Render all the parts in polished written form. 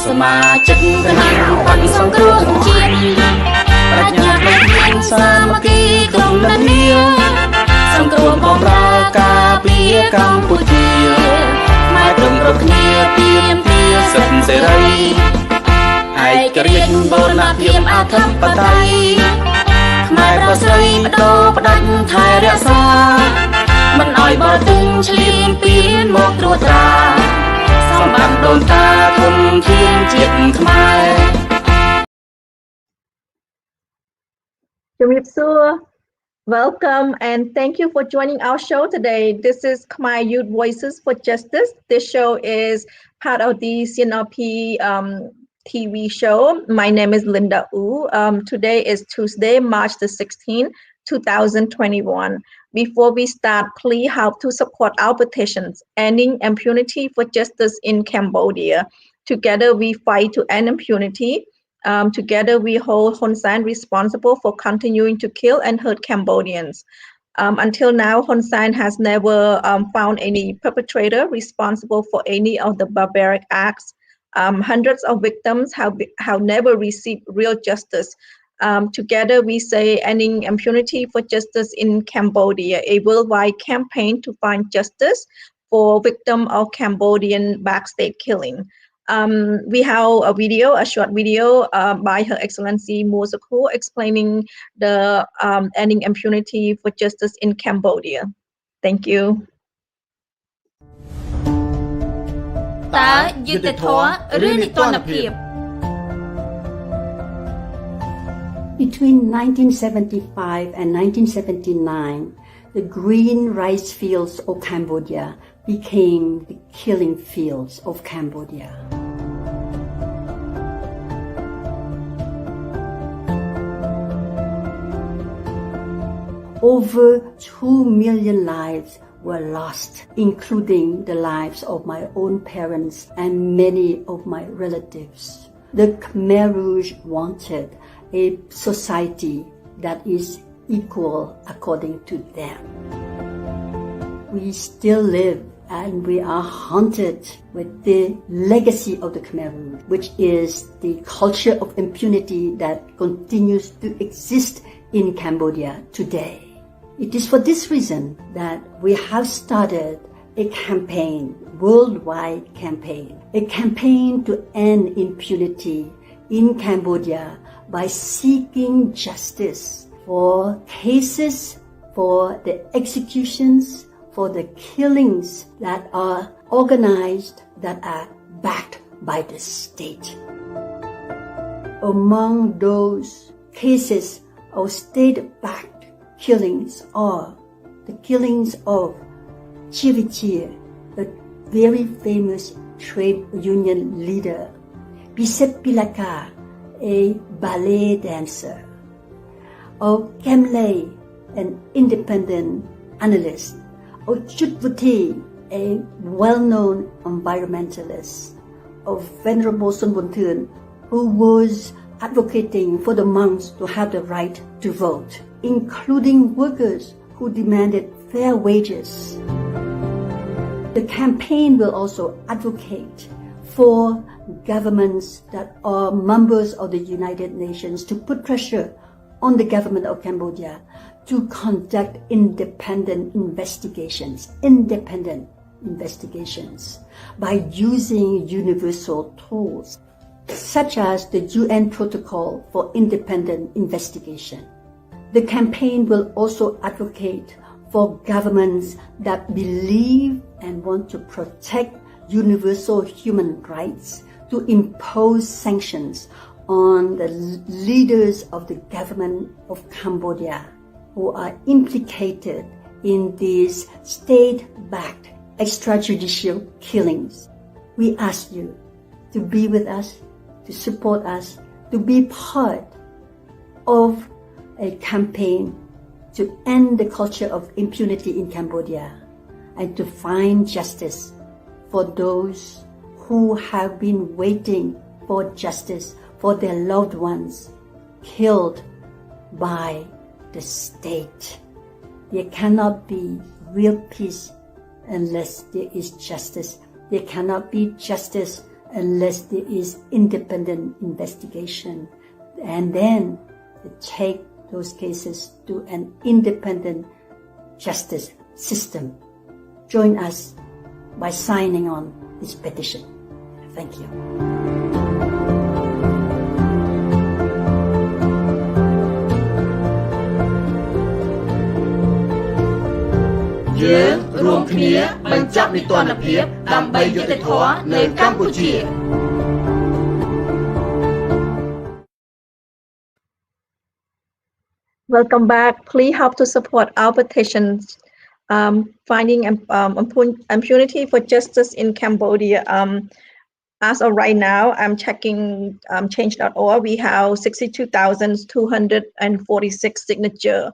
សមាជិកគណៈបានសង្គ្រោះជាតិប្រាជ្ញាផ្លេចមានសាមគ្គីក្នុងនានាសង្គ្រោះបម្រើការពារកម្ពុជាខ្មែរព្រមរកគ្នាទាមទារសិទ្ធិសេរីឯករាជ្យបូរណភាពអធិបតេយ្យខ្មែរប្រុសស្រីបដូរផ្ដាច់ថែរក្សាមិនឲ្យបរទេសឈ្លានពានមកត្រួតត្រាសម្បត្តិដូនតាធនធានជាតិខ្មែរ Welcome and thank you for joining our show today. This is Khmer Youth Voices for Justice. This show is part of the CNRP TV show. My name is Linda Wu. Today is Tuesday, March the 16th, 2021. Before we start, please help to support our petitions, ending impunity for justice in Cambodia. Together we fight to end impunity. Together we hold Hun Sen responsible for continuing to kill and hurt Cambodians. Until now, Hun Sen has never found any perpetrator responsible for any of the barbaric acts. Hundreds of victims have never received real justice. Together we say ending impunity for justice in Cambodia, a worldwide campaign to find justice for victims of Cambodian backstate killing. We have a short video by Her Excellency Mosako explaining the ending impunity for justice in Cambodia. Thank you. Between 1975 and 1979, the green rice fields of Cambodia became the killing fields of Cambodia. Over 2 million lives were lost, including the lives of my own parents and many of my relatives. The Khmer Rouge wanted a society that is equal according to them. We still live and we are haunted with the legacy of the Khmer Rouge, which is the culture of impunity that continues to exist in Cambodia today. It is for this reason that we have started a campaign, worldwide campaign, a campaign to end impunity in Cambodia by seeking justice for cases, for the executions, for the killings that are organized, that are backed by the state. Among those cases of state-backed killings are the killings of Chivichir, a very famous trade union leader, Bisep Pilaka, a ballet dancer, of Kemley, an independent analyst, of Chutvuti, a well-known environmentalist, of Venerable Sonthara, who was advocating for the monks to have the right to vote, including workers who demanded fair wages. The campaign will also advocate for governments that are members of the United Nations to put pressure on the government of Cambodia to conduct independent investigations by using universal tools such as the UN Protocol for Independent Investigation. The campaign will also advocate for governments that believe and want to protect universal human rights to impose sanctions on the leaders of the government of Cambodia who are implicated in these state-backed extrajudicial killings. We ask you to be with us, to support us, to be part of a campaign to end the culture of impunity in Cambodia and to find justice for those who have been waiting for justice for their loved ones killed by the state. There cannot be real peace unless there is justice. There cannot be justice unless there is independent investigation, and then take those cases to an independent justice system. Join us by signing on this petition. Thank you.យើងរួមគ្នាបញ្ចប់នីតិរដ្ឋភាពដើម្បីយុត្តិធម៌នៅកម្ពុជា Welcome back. Please help to support our petitions, finding impunity for justice in Cambodia. As of right now, I'm checking change.org. We have 62,246 signatures.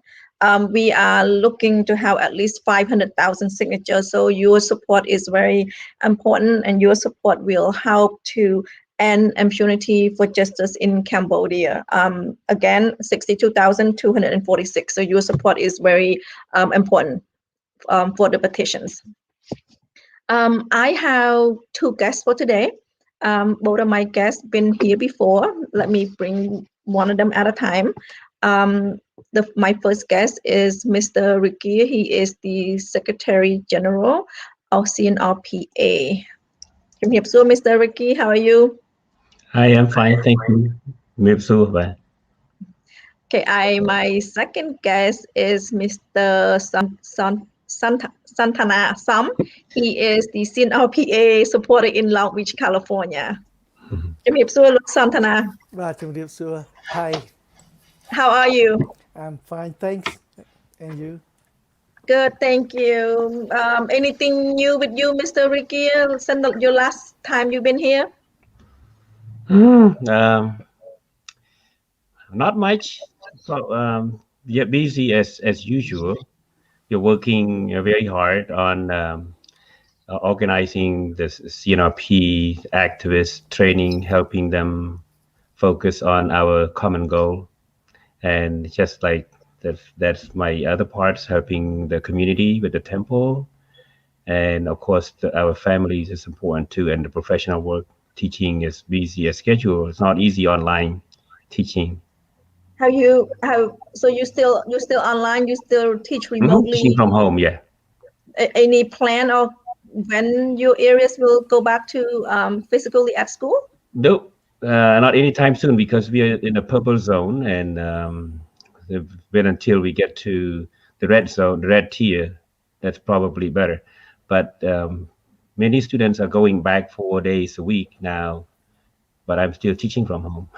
We are looking to have at least 500,000 signatures. So your support is very important, and your support will help to end impunity for justice in Cambodia. Again, 62,246. So your support is very important for the petitions. I have two guests for today. Both of my guests been here before. Let me bring one of them at a time. My first guest is Mr. Ricky. He is the Secretary General of CNRPA. Mr. Ricky, how are you? I am fine, thank you. Okay, my second guest is Mr. Sonthara. He is the CNRPA supporter in Long Beach, California. Sonthara. Hi. How are you? I'm fine, thanks. And you? Good, thank you. Anything new with you, Mr. Ricky, since your last time you've been here? Not much. So you're busy as usual. You're working very hard on organizing the CNRP activist training, helping them focus on our common goal. And just like that's my other parts, helping the community with the temple. And of course, our families is important too. And the professional work, teaching is busy as schedule. It's not easy online teaching. So you still online? You still teach remotely? Teaching from home, yeah. Any plan of when your areas will go back to physically at school? No, not anytime soon, because we are in a purple zone, and wait until we get to the red zone, the red tier. That's probably better. But many students are going back 4 days a week now. But I'm still teaching from home.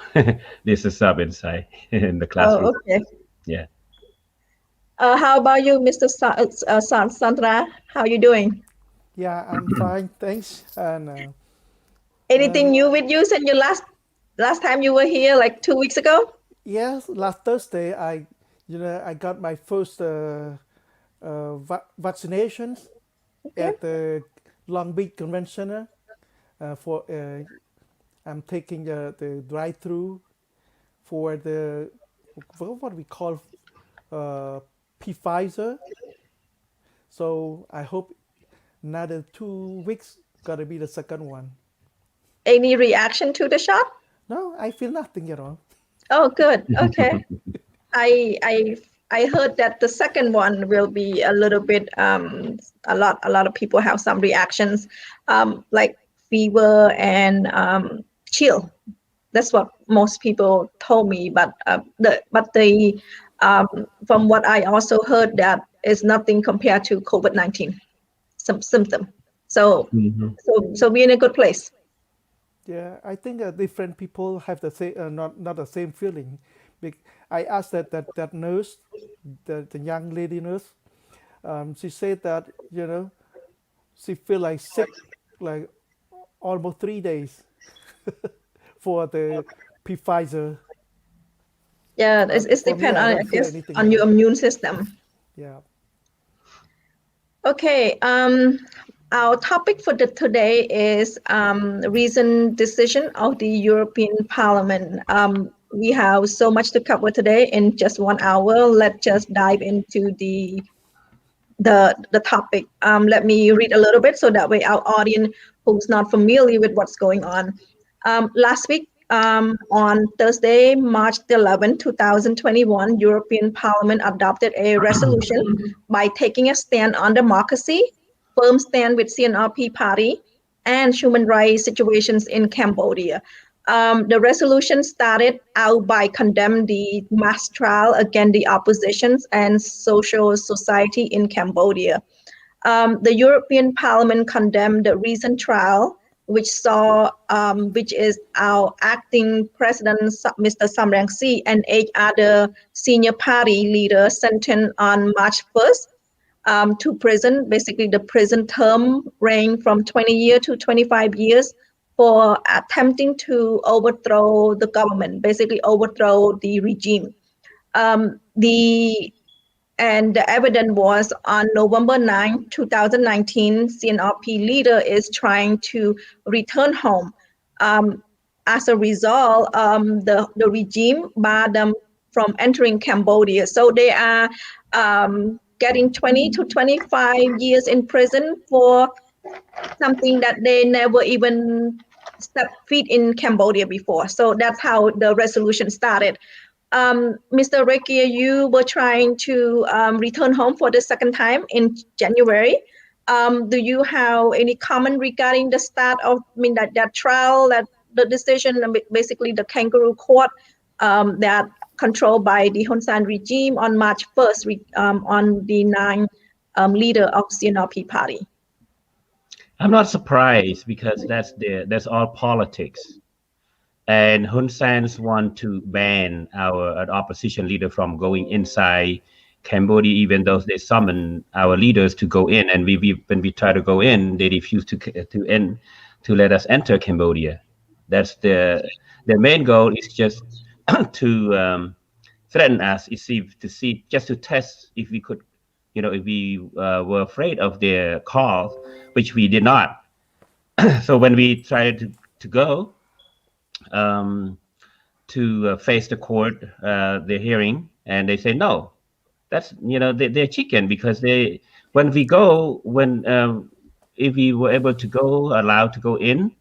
There's a sub inside in the classroom. Oh, okay. Yeah. How about you, Mr. Sonthara? How are you doing? Yeah, I'm fine, thanks. And anything new with you since your last time you were here, like 2 weeks ago? Yes, last Thursday I got my first vaccinations at the Long Beach Convention Center. I'm taking the drive-through for what we call Pfizer. So I hope another 2 weeks gotta be the second one. Any reaction to the shot? No, I feel nothing at all. Oh, good. Okay. I heard that the second one will be a little bit a lot of people have some reactions like fever and chill. That's what most people told me, but from what I also heard, that is nothing compared to COVID-19 symptom. So we're in a good place. Yeah, I think different people have the same, not the same feeling. I asked that nurse, the young lady nurse. She said that she feel like sick, like almost 3 days for the Pfizer. Yeah, it's depend on, I guess, on your immune system. Yeah. Okay. Our topic for today is recent decision of the European Parliament. We have so much to cover today in just 1 hour. Let's just dive into the topic. Let me read a little bit so that way our audience who's not familiar with what's going on. Last week, on Thursday, March 11, 2021, European Parliament adopted a resolution by taking a stand on democracy, firm stand with CNRP party, and human rights situations in Cambodia. The resolution started out by condemning the mass trial against the oppositions and social society in Cambodia. The European Parliament condemned the recent trial, which is our acting president, Mr. Sam Rainsy, and 8 other senior party leaders sentenced on March 1st to prison. Basically, the prison term ranged from 20 years to 25 years for attempting to overthrow the government, basically overthrow the regime. The and the evidence was on November 9, 2019, CNRP leader is trying to return home. Um, as a result, the regime barred them from entering Cambodia. So they are getting 20 to 25 years in prison for something that they never even stepped feet in Cambodia before. So that's how the resolution started. Mr. Rekia, you were trying to return home for the second time in January. Do you have any comment regarding the start of, that trial, that the decision, basically the kangaroo court that controlled by the Hun Sen regime on March 1st on the 9 leader of CNRP party? I'm not surprised because that's all politics. And Hun Sen's want to ban our opposition leader from going inside Cambodia, even though they summon our leaders to go in. And when we try to go in, they refuse to let us enter Cambodia. That's their main goal is just to threaten us, just to test if we could, if we were afraid of their call, which we did not. So when we tried to go, to face the court, the hearing, and they say no. That's they're chicken because if we were able to go, allowed to go in,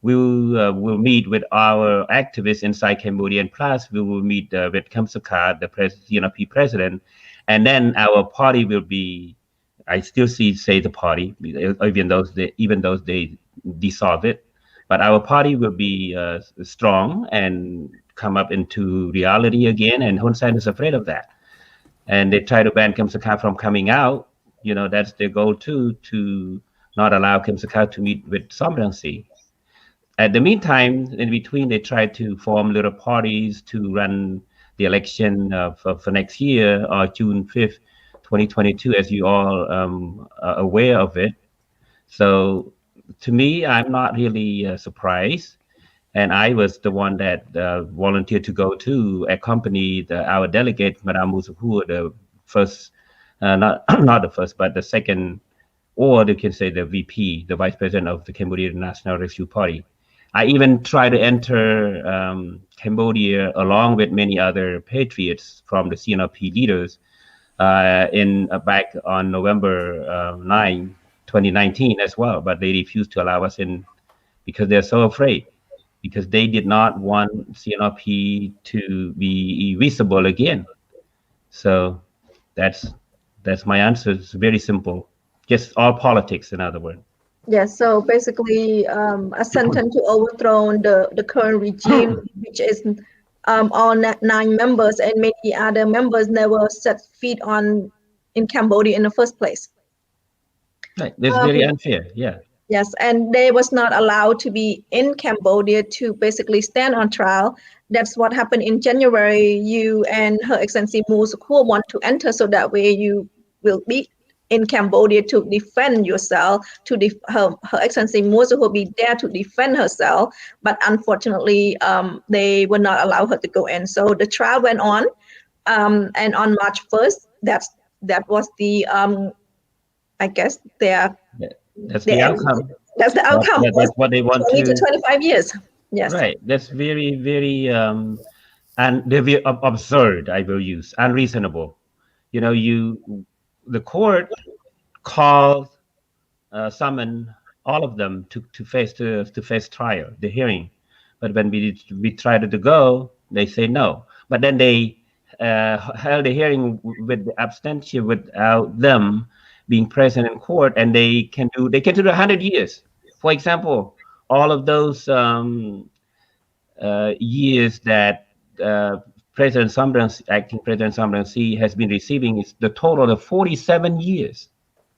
we'll meet with our activists inside Cambodia, and plus we will meet with Kem Sokha, the CNRP president, and then our party will be. I still say the party, even though they dissolve it. But our party will be strong and come up into reality again. And Hun Sen is afraid of that. And they try to ban Kem Sokha from coming out. That's their goal too, to not allow Kem Sokha to meet with Sam Rainsy. At the meantime, in between, they try to form little parties to run the election for next year, or June 5th, 2022, as you all are aware of it. So to me, I'm not really surprised. And I was the one that volunteered to go to accompany our delegate, Madame Musupu, the first, not the first, but the second, or you can say the VP, the Vice President of the Cambodian National Rescue Party. I even tried to enter Cambodia along with many other patriots from the CNRP leaders back on November 9, 2019 as well, but they refused to allow us in because they're so afraid, because they did not want CNRP to be visible again. So that's my answer. It's very simple, just all politics, in other words. Yes, so basically a sentence to overthrow the current regime, which is all 9 members, and many other members never set feet in Cambodia in the first place. Right, that's very unfair. Yeah. Yes, and they was not allowed to be in Cambodia to basically stand on trial. That's what happened in January. You and Her Excellency Mu Sukhu want to enter, so that way you will be in Cambodia to defend yourself. Her Excellency Mu Sukhu will be there to defend herself, but unfortunately, they would not allow her to go in. So the trial went on, and on March 1st, that was the I guess that's the outcome. That's the outcome. That's what they want 20 to 25 years. Yes. Right. That's very, very and they're very absurd. I will use unreasonable. The court called, summon all of them to face trial, the hearing. But when we tried to go, they say no. But then they held the hearing with the abstention without them being present in court, and they can do 100 years. For example, all of those years that acting President Samran has been receiving is the total of 47 years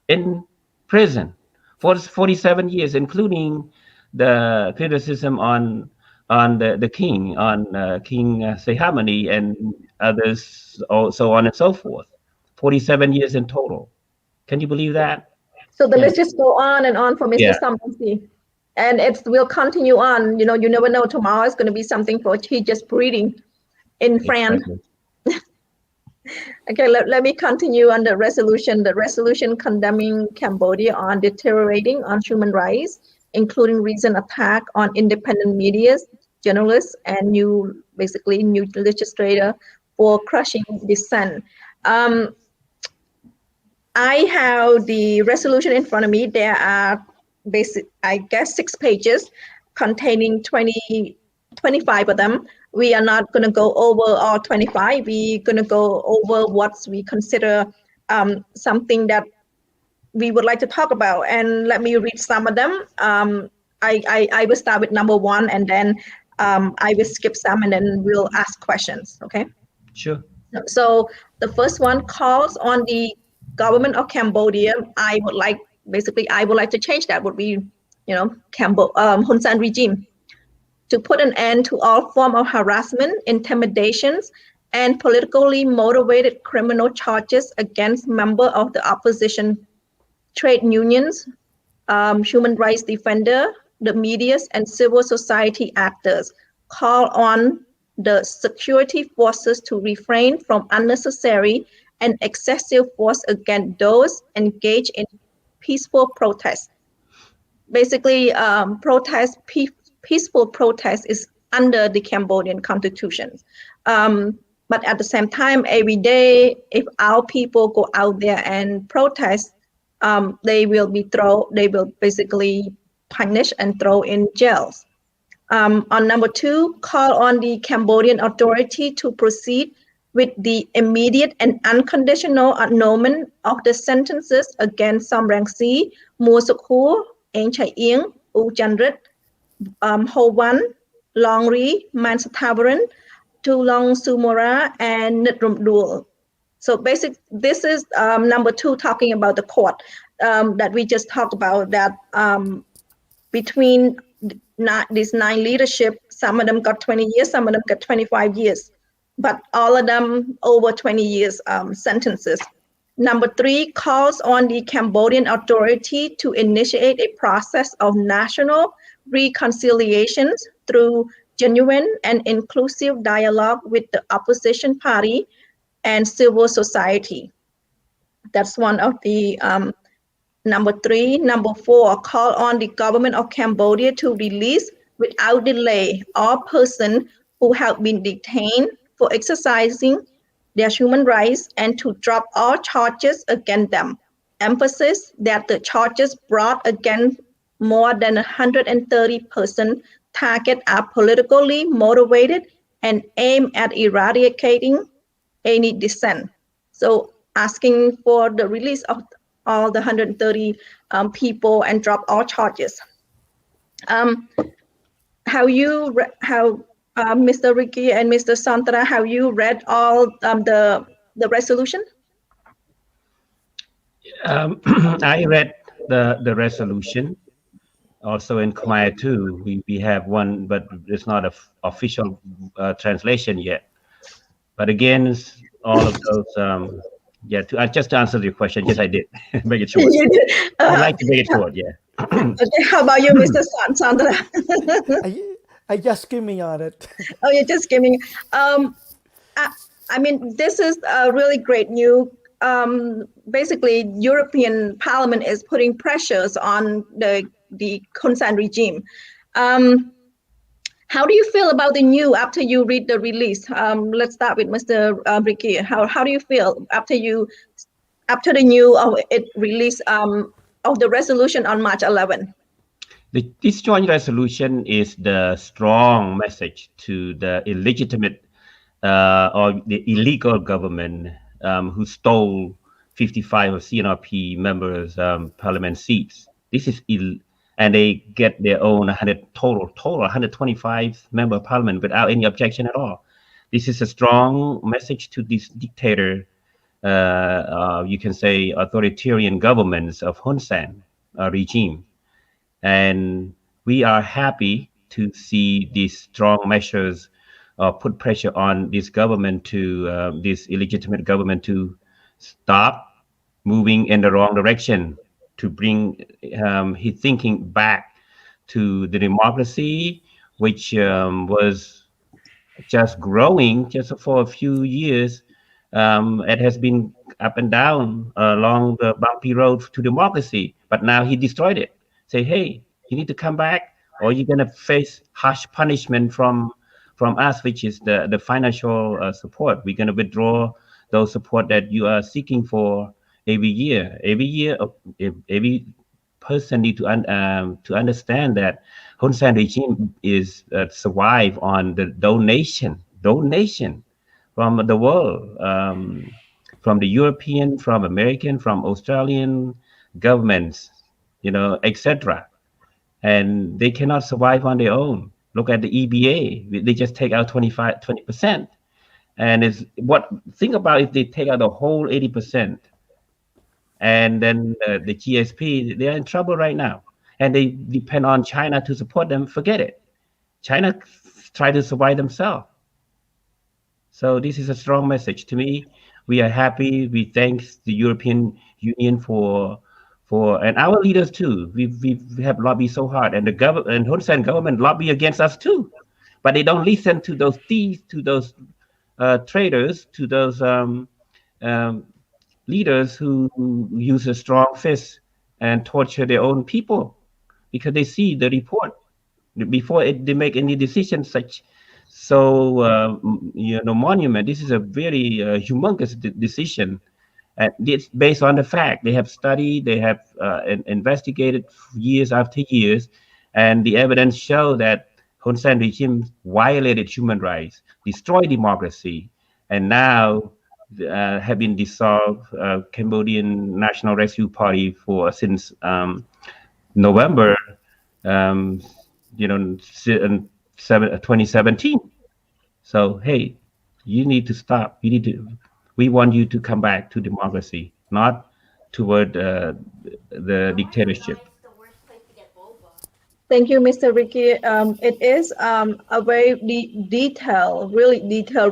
in prison for 47 years, including the criticism on the king, on King Sehamani and others, so on and so forth. 47 years in total. Can you believe that? So the Yeah. list just go on and on for Mr. Yeah. Sambansi. And it will continue on. You know, you never know, tomorrow is going to be something for he just breathing in France. Exactly. Okay, let me continue on the resolution. The resolution condemning Cambodia on deteriorating on human rights, including recent attack on independent media, journalists, and new legislator for crushing dissent. I have the resolution in front of me. There are I guess 6 pages containing 25 of them. We are not going to go over all 25. We're going to go over what we consider something that we would like to talk about. And let me read some of them. I will start with number 1, and then I will skip some, and then we'll ask questions. Okay. Sure. So the first one calls on the government of Cambodia. I would like to change that. Would be, Hun Sen regime, to put an end to all form of harassment, intimidations, and politically motivated criminal charges against members of the opposition, trade unions, human rights defender, the media, and civil society actors. Call on the security forces to refrain from unnecessary and excessive force against those engaged in peaceful protests. Basically, peaceful protest is under the Cambodian constitution. But at the same time, every day, if our people go out there and protest, they will basically punish and throw in jails. On number 2, call on the Cambodian authority to proceed with the immediate and unconditional annulment of the sentences against Sam Rang Si, Mua Suk Hu, Eng Chai Ing, U Chandrit, Ho Wan, Long Ri, Man Satavaran, Tu Long Sumora, and Nitrum Dul. So this is number 2, talking about the court that we just talked about, that between these 9 leadership, some of them got 20 years, some of them got 25 years, but all of them over 20 years sentences. Number 3 calls on the Cambodian authority to initiate a process of national reconciliations through genuine and inclusive dialogue with the opposition party and civil society. That's one of the number 3. Number 4, call on the government of Cambodia to release without delay all persons who have been detained for exercising their human rights and to drop all charges against them. Emphasis that the charges brought against more than 130 persons target are politically motivated and aim at eradicating any dissent. So asking for the release of all the 130 people and drop all charges. Mr. Ricky and Mr. Sonthara, have you read all the resolution? I read the resolution. Also in Khmer too, we have one, but it's not an official translation yet. But again, all of those, just to answer your question, yes, I did. Make it short. I'd like to make it short, yeah. Okay, how about you, Mr. Sonthara? I just skimming on it. Oh, you're just skimming. I mean, this is a really great news. Basically, European Parliament is putting pressures on the Hun Sen regime. How do you feel about the news after you read the release? Let's start with Mr. Ricky. How do you feel after after the new it release of the resolution on March 11? This joint resolution is the strong message to the illegitimate or the illegal government who stole 55 of CNRP members' parliament seats. This is and they get their own 100 total 125 member of parliament without any objection at all. This is a strong message to this dictator, you can say authoritarian governments of Hun Sen regime. And we are happy to see these strong measures put pressure on this government to this illegitimate government to stop moving in the wrong direction, to bring his thinking back to the democracy, which was just growing just for a few years. It has been up and down along the bumpy road to democracy, but now he destroyed it. Say, hey, you need to come back, or you're gonna face harsh punishment from us, which is the financial support. We're gonna withdraw those support that you are seeking for every year. Every person need to understand that Hun Sen regime is survive on the donation from the world, from the European, from American, from Australian governments, etc. And they cannot survive on their own. Look at the EBA; they just take out 20%. And think about if they take out the whole 80%, and then the GSP, they are in trouble right now, and they depend on China to support them. Forget it. China try to survive themselves. So this is a strong message to me. We are happy. We thank the European Union for and our leaders too. We have lobbied so hard, and the government and Hun Sen government lobby against us too, but they don't listen to those thieves, to those traitors, to those leaders who use a strong fist and torture their own people, because they see the report before they make any decision monument. This is a very humongous decision. And it's based on the fact they have studied, they have investigated years after years, and the evidence show that Hun Sen regime violated human rights, destroyed democracy, and now have been dissolved Cambodian National Rescue Party since November 2017. So hey, you need to stop. We want you to come back to democracy, not toward the dictatorship. Thank you, Mr. Ricky. It is a very really detailed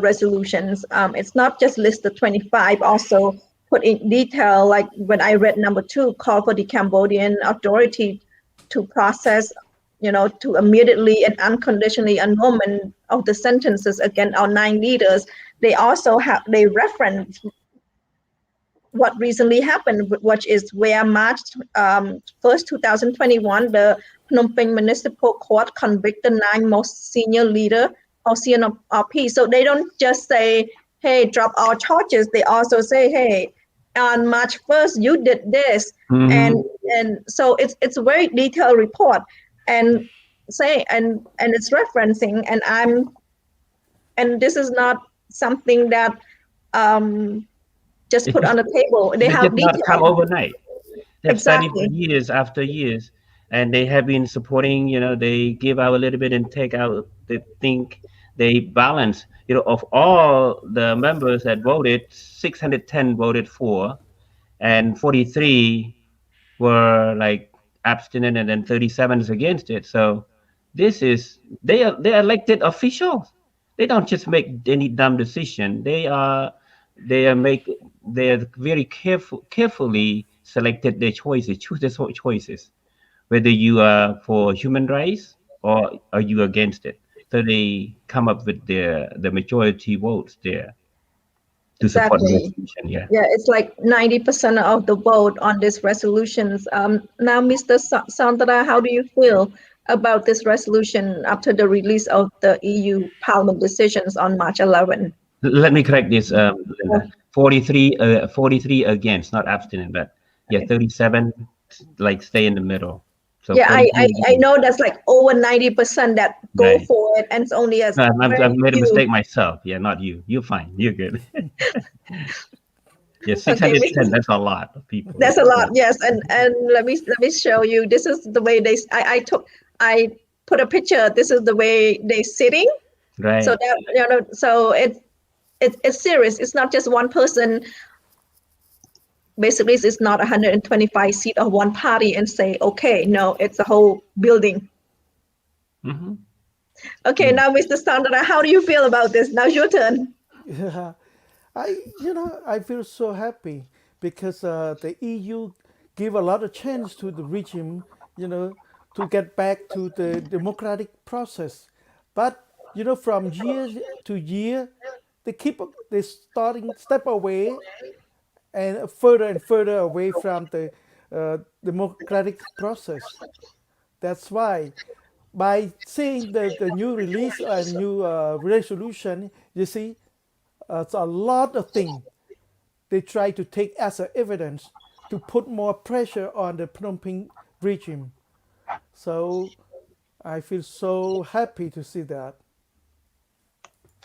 resolutions. It's not just listed 25, also put in detail, like when I read number 2, call for the Cambodian authority to process, to immediately and unconditionally annulment of the sentences against our 9 leaders. They also they reference what recently happened, which is where March 1st, 2021, the Phnom Penh Municipal Court convicted 9 most senior leader of CNRP. So they don't just say, hey, drop our charges. They also say, hey, on March 1st, you did this. Mm-hmm. And so it's a very detailed report, and it's referencing, and this is not something that just put on the table. They have did not come overnight. They have exactly. studied for years after years, and they have been supporting. They give out a little bit and take out. They think they balance. Of all the members that voted, 610 voted for, and 43 were like abstinent, and then 37 is against it. So they are elected officials. They don't just make any dumb decision. They are very carefully selected their choices, choose their choices, whether you are for human rights or are you against it. So they come up with the majority votes there to support the resolution. Yeah, it's like 90% of the vote on these resolutions. Now, Mr. Sonthara, how do you feel about this resolution after the release of the EU Parliament decisions on March 11? Let me correct this, Linda. 43 against, not abstinent, but yeah, 37 like stay in the middle. So Yeah, 43 I against. know that's like over 90% that go Right. for it, and it's only a No, I've very made a few. mistake myself. Yeah, not you. You're fine. You're good. Yeah, Okay, 610. That's a lot of people. that's a lot. Yes, and let me show you. This is the way they. I put a picture. This is the way they sitting. So Right. that so it's serious. It's not just one person. Basically, it's not 125 seat of one party and say, okay, no, it's a whole building. Mm-hmm. Okay, Yeah. now Mr. Sonthara, how do you feel about this? Now your turn. Yeah, I feel so happy because the EU give a lot of chance to the regime, you know, to get back to the democratic process. But from year to year, they starting step away and further away from the democratic process. That's why by seeing the new release and new resolution, you see, it's a lot of things they try to take as a evidence to put more pressure on the Phnom Penh regime. So I feel so happy to see that.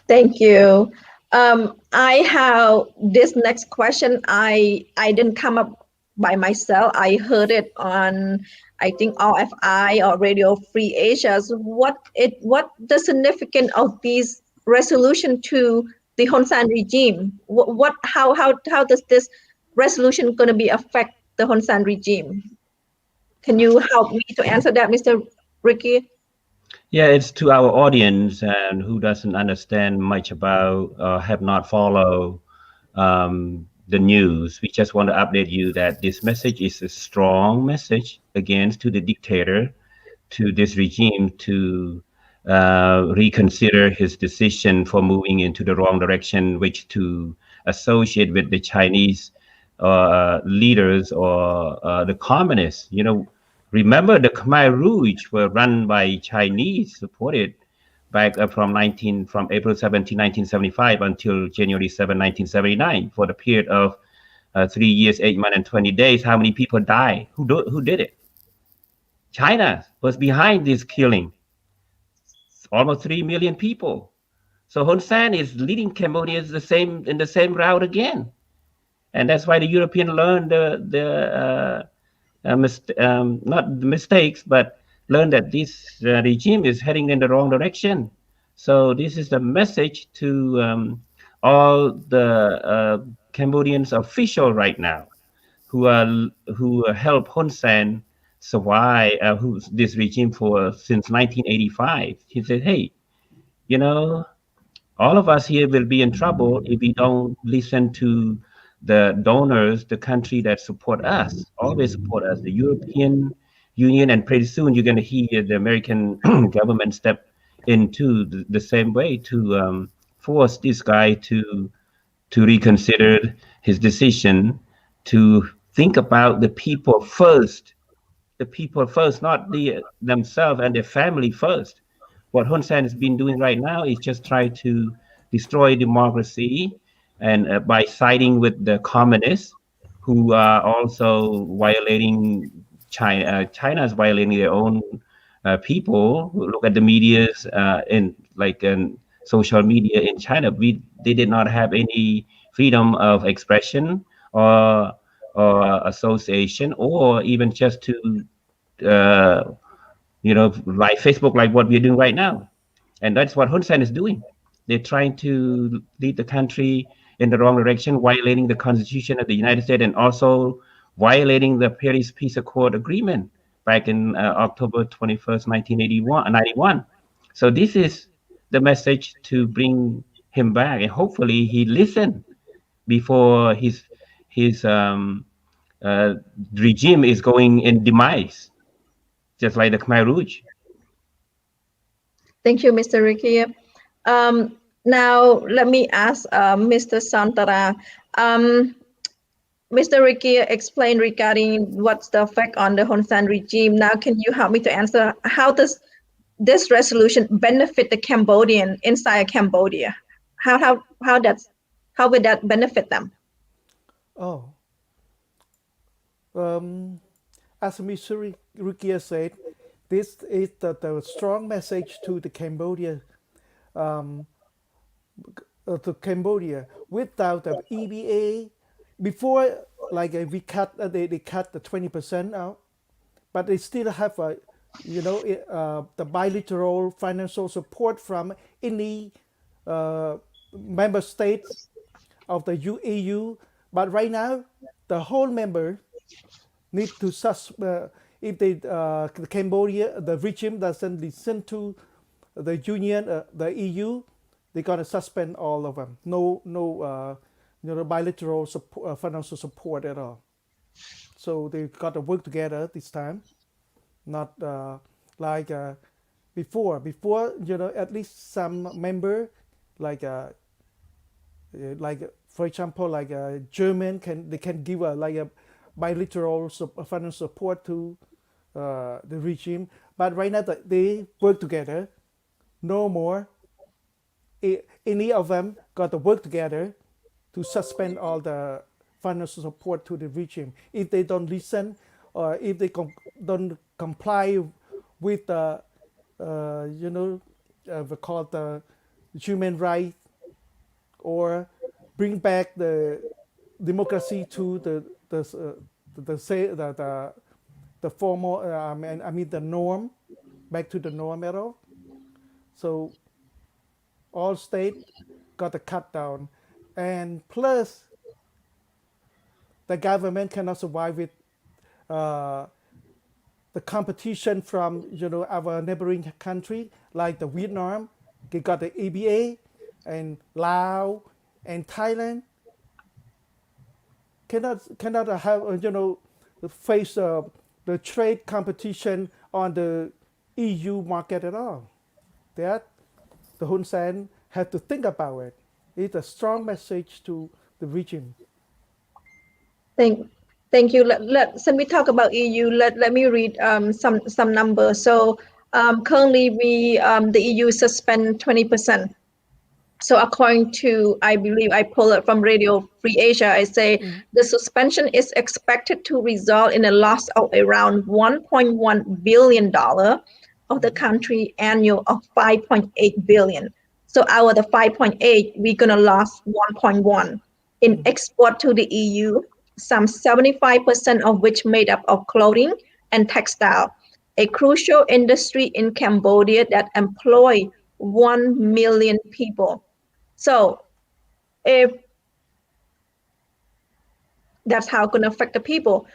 Thank you. I have this next question. I didn't come up by myself. I heard it on, I think, RFI or Radio Free Asia. So what the significance of these resolution to the Hun Sen regime? How does this resolution going to be affect the Hun Sen regime? Can you help me to answer that, Mr. Ricky? Yeah, it's to our audience and who doesn't understand much about have not followed the news. We just want to update you that this message is a strong message against to the dictator, to this regime to reconsider his decision for moving into the wrong direction, which to associate with the Chinese leaders or the communists. Remember the Khmer Rouge were run by Chinese, supported back from April 17, 1975 until January 7, 1979, for the period of 3 years, 8 months, and 20 days. How many people died? Who did it? China was behind this killing, almost 3 million people. So Hun Sen is leading Cambodia in the same route again, and that's why the European learned not the mistakes, but learned that this regime is heading in the wrong direction. So this is the message to all the Cambodians official right now who help Hun Sen survive this regime for since 1985. He said, "Hey, you know, all of us here will be in trouble if we don't listen to the donors, the country that support us, always support us, the European Union, and pretty soon you're going to hear the American government step into the same way to force this guy to reconsider his decision to think about the people first, not themselves and their family first. What Hun Sen has been doing right now is just try to destroy democracy, and by siding with the communists who are also violating China. China is violating their own people. Look at the media's in social media in China. They did not have any freedom of expression or association, or even just to uh, like Facebook, like what we're doing right now. And that's what Hun Sen is doing. They're trying to lead the country in the wrong direction, violating the Constitution of the United States and also violating the Paris Peace Accord agreement back in October 21st, 1991. So this is the message to bring him back, and hopefully he listened before his regime is going in demise, just like the Khmer Rouge. Thank you, Mr. Ricky. Now, let me ask Mr. Sonthara. Mr. Ricky explained regarding what's the effect on the Hun Sen regime. Now, can you help me to answer how does this resolution benefit the Cambodian inside Cambodia? How will that benefit them? Oh, as Mr. Rukia said, this is the strong message to the Cambodia, um, to Cambodia. Without the EBA, before like we cut, they cut the 20% out, but they still have a, the bilateral financial support from any member states of the EU. But right now, the whole member need to if they Cambodia, the regime doesn't listen to the union, the EU, they're gonna suspend all of them. No bilateral support, financial support at all. So they got to work together this time, not like before. Before, at least some member like for example, like German can give a bilateral financial support to the regime, but right now they work together. No more. Any of them got to work together to suspend all the financial support to the regime if they don't listen, or if they don't comply with the we call the human rights, or bring back the democracy to the formal I mean the norm, back to the norm at all. So all state got to cut down, and plus the government cannot survive with uh, the competition from our neighboring country like the Vietnam. They got the ABA, and Laos and Thailand cannot have face the trade competition on the EU market at all. That the Hun Sen had to think about it. It's a strong message to the regime. Thank, thank you. Since we talk about EU, let me read some numbers. So currently the EU suspend 20%. So according to, I believe I pull it from Radio Free Asia, I say the suspension is expected to result in a loss of around $1.1 billion of the country annual of 5.8 billion. So out of the 5.8, we're gonna lose 1.1 in export to the EU, some 75% of which made up of clothing and textile, a crucial industry in Cambodia that employ 1 million people. So if that's how it's going to affect the people,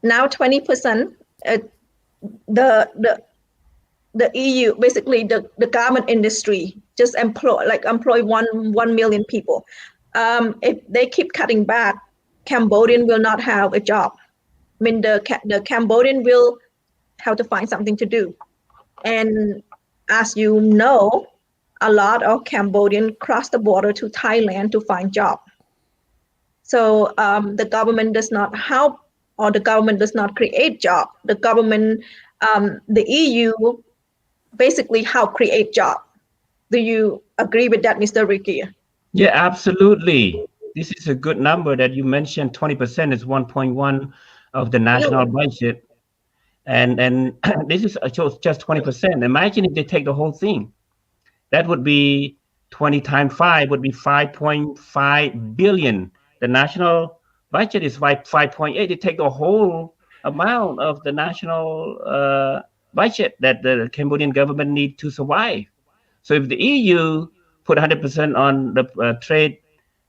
now 20%, the EU, basically the garment industry, just employ 1 million people. If they keep cutting back, Cambodian will not have a job. I mean, the Cambodian will have to find something to do. And as you know, a lot of Cambodians cross the border to Thailand to find job. So the government does not help, or the government does not create job. The government, the EU, basically help create job. Do you agree with that, Mr. Ricky? Yeah, absolutely. This is a good number that you mentioned. 20% is 1.1 of the national budget, and this is just 20%. Imagine if they take the whole thing. That would be 20 times 5 would be 5.5 billion. The national budget is 5.8. They take the whole amount of the national budget that the Cambodian government need to survive. So if the EU put 100% on the trade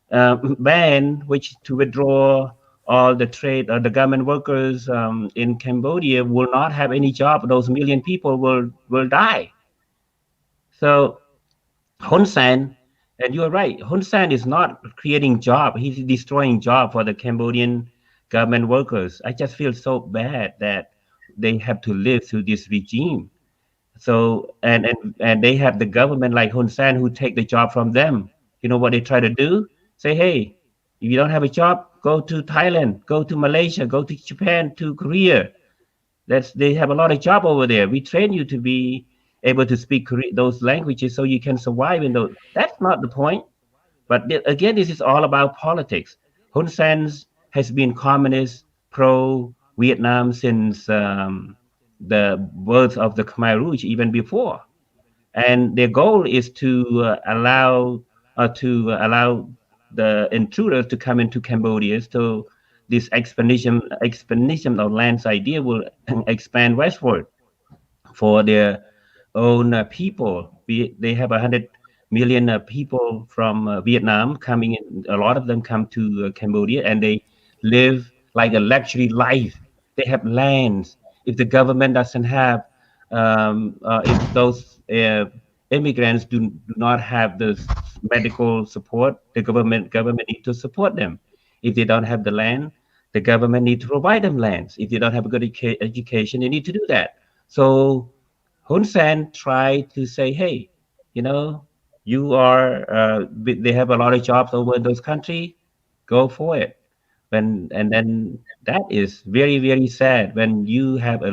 ban, which to withdraw all the trade or the government workers in Cambodia will not have any job. Those million people will die. So Hun Sen, and you're right, Hun Sen is not creating job. He's destroying job for the Cambodian government workers. I just feel so bad that they have to live through this regime. So and they have the government like Hun Sen who take the job from them. You know what they try to do? Say, hey, if you don't have a job, go to Thailand, go to Malaysia, go to Japan, to Korea. They have a lot of job over there. We train you to be able to speak those languages so you can survive in those. That's not the point. But again, this is all about politics. Hun Sen has been communist, pro-Vietnam since the birth of the Khmer Rouge, even before. And their goal is to allow the intruders to come into Cambodia. So this expansion of lands idea will expand westward for their own people. They have 100 million people from Vietnam coming in. A lot of them come to Cambodia, and they live like a luxury life. They have lands. If the government doesn't have, if those immigrants do not have the medical support, the government need to support them. If they don't have the land, the government need to provide them lands. If they don't have a good education, they need to do that. So Hun Sen tried to say, hey, you know, you are, they have a lot of jobs over in those countries, go for it. And then that is very, very sad when you have a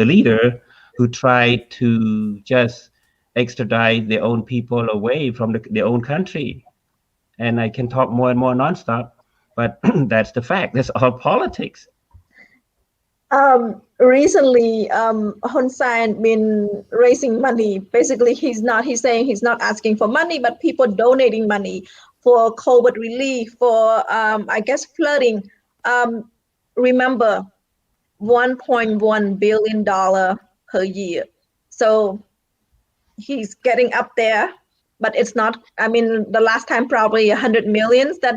leader who tried to just extradite their own people away from their own country. And I can talk more and more nonstop, but that's the fact. That's all politics. Recently, Hun Sen been raising money. Basically, he's saying he's not asking for money, but people donating money for COVID relief, for, I guess, flooding. Remember, $1.1 billion per year. So he's getting up there, but it's not, I mean, the last time probably 100 millions that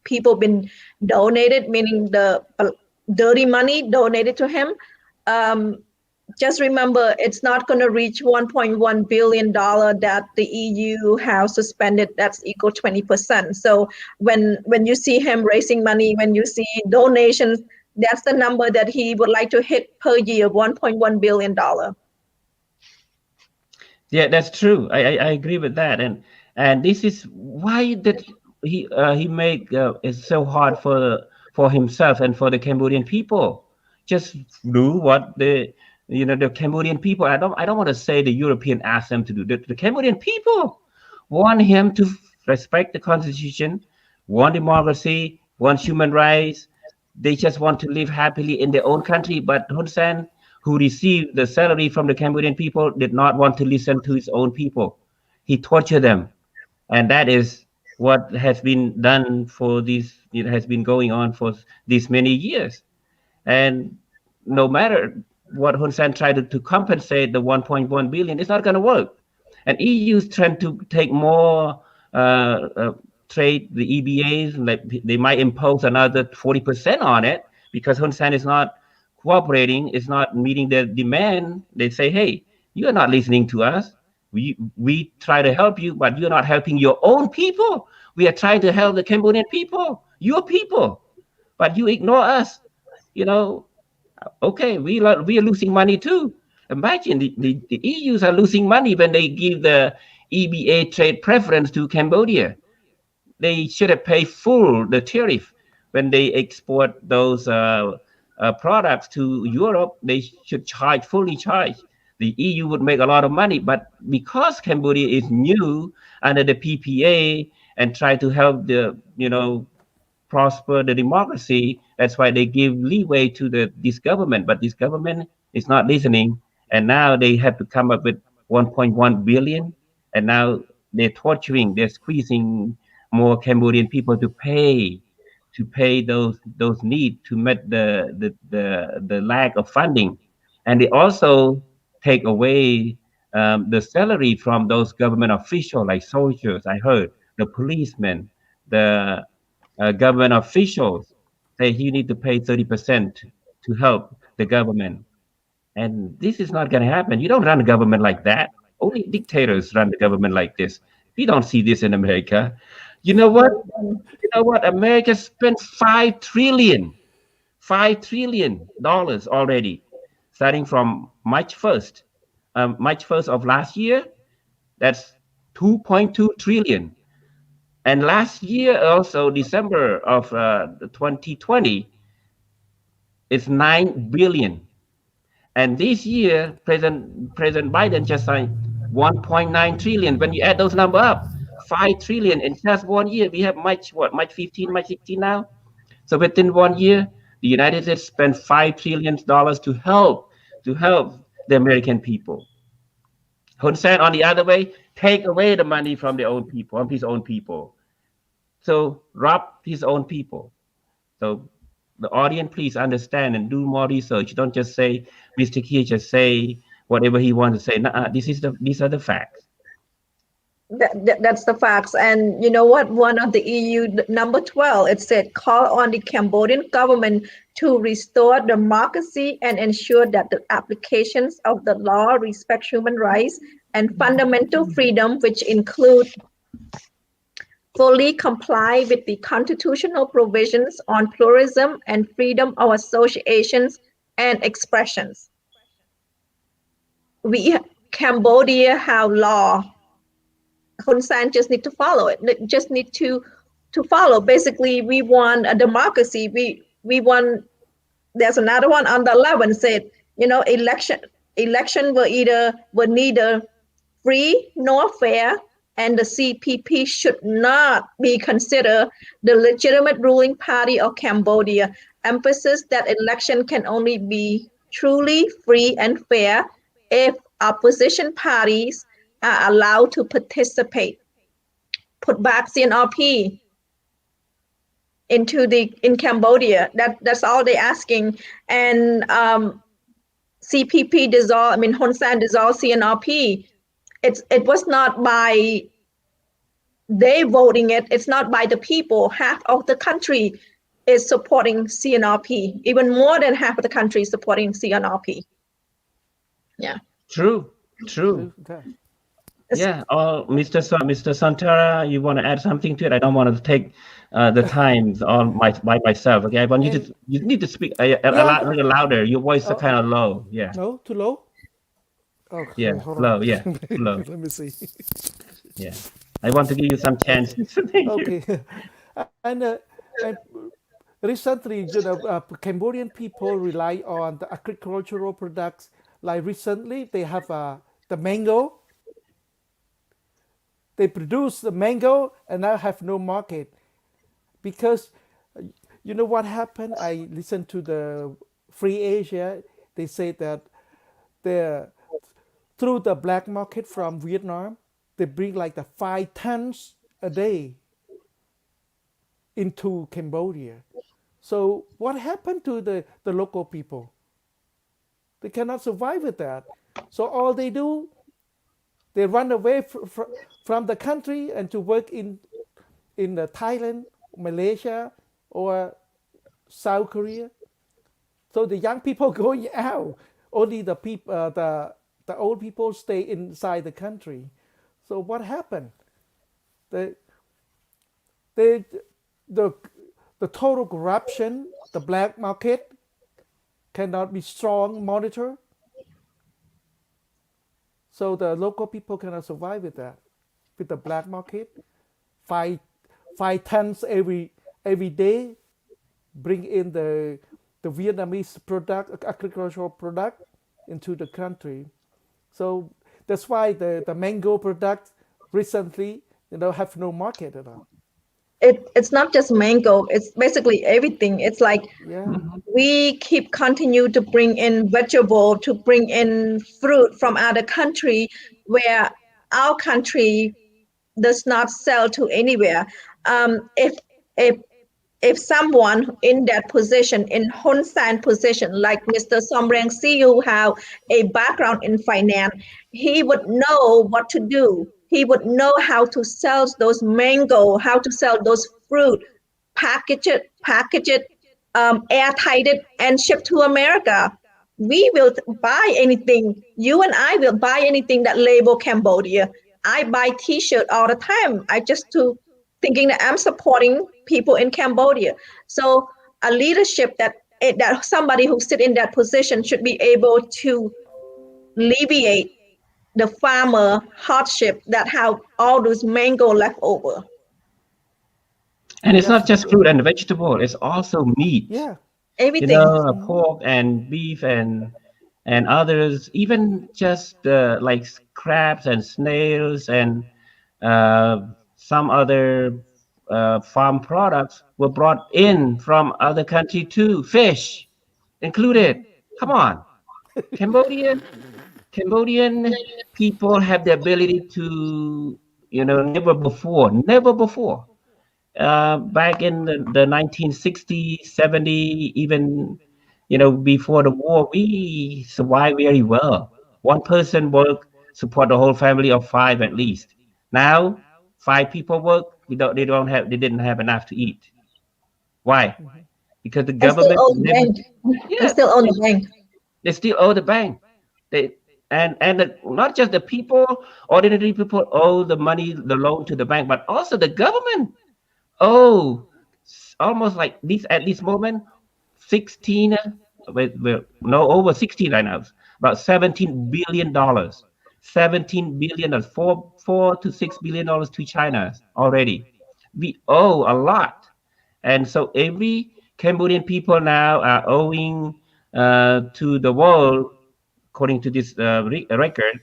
people been donated, meaning the dirty money donated to him. Just remember, it's not going to reach $1.1 billion that the EU has suspended. That's equal 20%. So when you see him raising money, when you see donations, that's the number that he would like to hit per year, $1.1 billion. Yeah, that's true. I agree with that, and this is why that he make it so hard for himself and for the Cambodian people. Just do what the the Cambodian people. I don't want to say the European asked them to do. The Cambodian people want him to respect the constitution, want democracy, want human rights. They just want to live happily in their own country. But Hun Sen, who received the salary from the Cambodian people, did not want to listen to his own people. He tortured them, and that is what has been done for these. It has been going on for these many years, and no matter what Hun Sen tried to compensate the 1.1 billion, it's not going to work. And EU is trying to take more trade, the EBAs, like they might impose another 40% on it because Hun Sen is not cooperating, is not meeting their demand. They say, hey, you are not listening to us. We try to help you, but you're not helping your own people. We are trying to help the Cambodian people, your people, but you ignore us. Okay, we are losing money too. Imagine the EUs are losing money when they give the EBA trade preference to Cambodia. They should have paid full the tariff when they export those products to Europe. They should fully charge. The EU would make a lot of money, but because Cambodia is new under the PPA and try to help the prosper the democracy, that's why they give leeway to this government. But this government is not listening, and now they have to come up with 1.1 billion, and now they're torturing, they're squeezing more Cambodian people to pay those needs to meet the lack of funding, and they also take away the salary from those government officials like soldiers. I heard the policemen, the government officials say you need to pay 30% to help the government. And this is not going to happen. You don't run a government like that. Only dictators run the government like this. We don't see this in America. You know what? America spent $5 trillion already, starting from March 1st. March 1st of last year, that's 2.2 trillion. And last year, also December of 2020, it's 9 billion. And this year, President Biden just signed 1.9 trillion. When you add those numbers up, 5 trillion in just 1 year. We have March 15, March 16 now. So within 1 year, the United States spent $5 trillion to help the American people. Hun Sen, on the other way, take away the money from his own people. So rob his own people. So the audience, please understand and do more research. Don't just say Mr. Kier just say whatever he wants to say. Nah, these are the facts. That's the facts. And you know what? One of the EU number 12, it said, call on the Cambodian government to restore democracy and ensure that the applications of the law respect human rights and fundamental freedom, which include fully comply with the constitutional provisions on pluralism and freedom of associations and expressions. Cambodia have law. Hun Sen just need to follow it. Just need to follow. Basically, we want a democracy. We want. There's another one on the 11 said, election were neither free nor fair, and the CPP should not be considered the legitimate ruling party of Cambodia. Emphasis that election can only be truly free and fair if opposition parties are allowed to participate. Put back CNRP in Cambodia. That's all they're asking. And CPP dissolved. I mean, Hun Sen dissolved CNRP. It was not by they voting it. It's not by the people. Half of the country is supporting CNRP. Even more than half of the country is supporting CNRP. Yeah. True. Okay. Yeah. Mr. Sonthara, you want to add something to it? I don't want to take the time by myself. Okay, but you need to speak a little louder. Your voice is kind of low. Yeah. No, too low. Oh, yeah, low. Yeah, low. Let me see. Yeah, I want to give you some chance. Okay, and recently, Cambodian people rely on the agricultural products. Like recently, they have the mango. They produce the mango and now have no market because you know what happened? I listened to the Free Asia. They say that through the black market from Vietnam, they bring like the 5 tons a day into Cambodia. So what happened to the local people? They cannot survive with that. So all they do, they run away from the country and to work in Thailand, Malaysia, or South Korea. So the young people going out. Only the old people stay inside the country. So what happened? The total corruption, the black market cannot be strong monitor. So the local people cannot survive with that. With the black market, 5 tons every day, bring in the Vietnamese product, agricultural product, into the country. So that's why the mango product recently, have no market at all. It's not just mango. It's basically everything. It's like we continue to bring in vegetable, to bring in fruit from other country where our country does not sell to anywhere. If someone in that position, in Hun Sen position, like Mr. Somrang Si, who have a background in finance, he would know what to do. He would know how to sell those mango, how to sell those fruit, package it, airtight it, and ship to America. We will buy anything. You and I will buy anything that label Cambodia. I buy T-shirt all the time. I just thinking that I'm supporting people in Cambodia. So a leadership that somebody who sit in that position should be able to alleviate the farmer hardship that have all those mango left over. And it's not just fruit and vegetable; it's also meat. Yeah, everything. Pork and beef and others, even just like crabs and snails and some other farm products were brought in from other country too. Fish included. Come on, Cambodian people have the ability to, never before. Back in the 1960s, 70, even, before the war, we survived very well. One person work, support the whole family of five at least. Now, five people work, they didn't have enough to eat. Why? Because the And still government own the never, bank. And yeah, still own the bank. they still owe the bank. They not just the people, ordinary people owe the money, the loan to the bank, but also the government. Oh, almost like this at this moment, 16, no, over 16 right now, about $17 billion, 17 billion, $4 to $6 billion to China already. We owe a lot, and so every Cambodian people now are owing to the world, according to this record,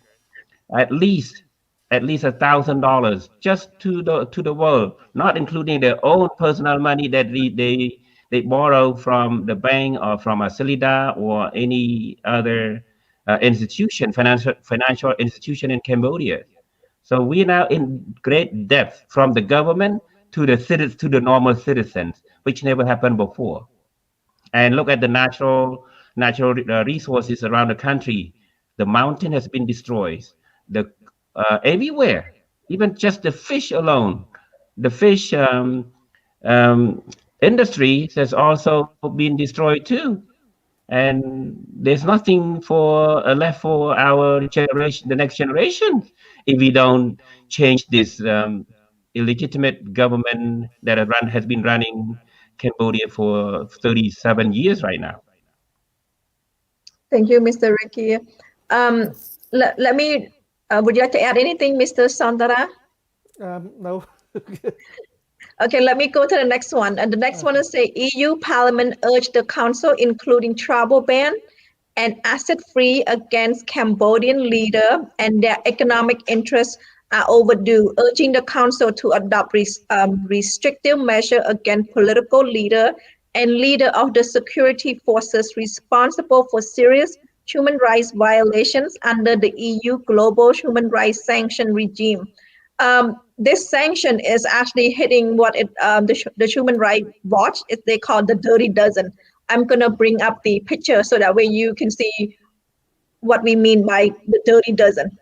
at least $1,000 just to the world, not including their own personal money that they borrow from the bank or from a Solida or any other institution, financial institution in Cambodia. So we are now in great depth from the government to the normal citizens, which never happened before. And look at the natural resources around the country. The mountain has been destroyed. The everywhere, even just the fish alone, the fish industry has also been destroyed too. And there's nothing left for our generation, the next generation, if we don't change this illegitimate government that has been running Cambodia for 37 years right now. Thank you, Mr. Ricky. Let me, would you like to add anything, Mr. Sonthara? No. Okay, let me go to the next one. And the next one is say EU Parliament urged the Council, including travel ban and asset free against Cambodian leader and their economic interests are overdue, urging the Council to adopt restrictive measure against political leader and leader of the security forces responsible for serious human rights violations under the EU Global Human Rights Sanction Regime. This sanction is actually hitting what the Human Rights Watch, they call the Dirty Dozen. I'm going to bring up the picture so that way you can see what we mean by the Dirty Dozen.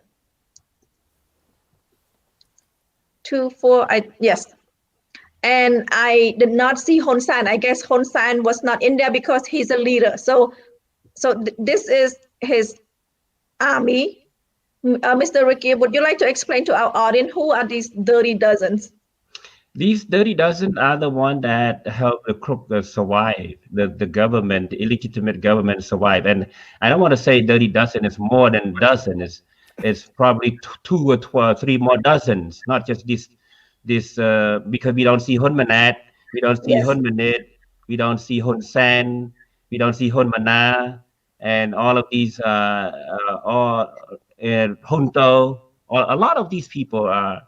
2, 4, yes. And I did not see Hun Sen. I guess Hun Sen was not in there because he's a leader. So this is his army. Mr. Ricky, would you like to explain to our audience who are these Dirty Dozens? These 30 dozen are the one that help the crook survive, the government, the illegitimate government survive. And I don't want to say 30 dozen is more than dozen. It's probably 2 or 12, 3 more dozens, not just this because we don't see Hun Manat, we don't see Yes. Hun Manit, we don't see Hun Sen, we don't see Hun Mana, and all of these, Hunto, a lot of these people are,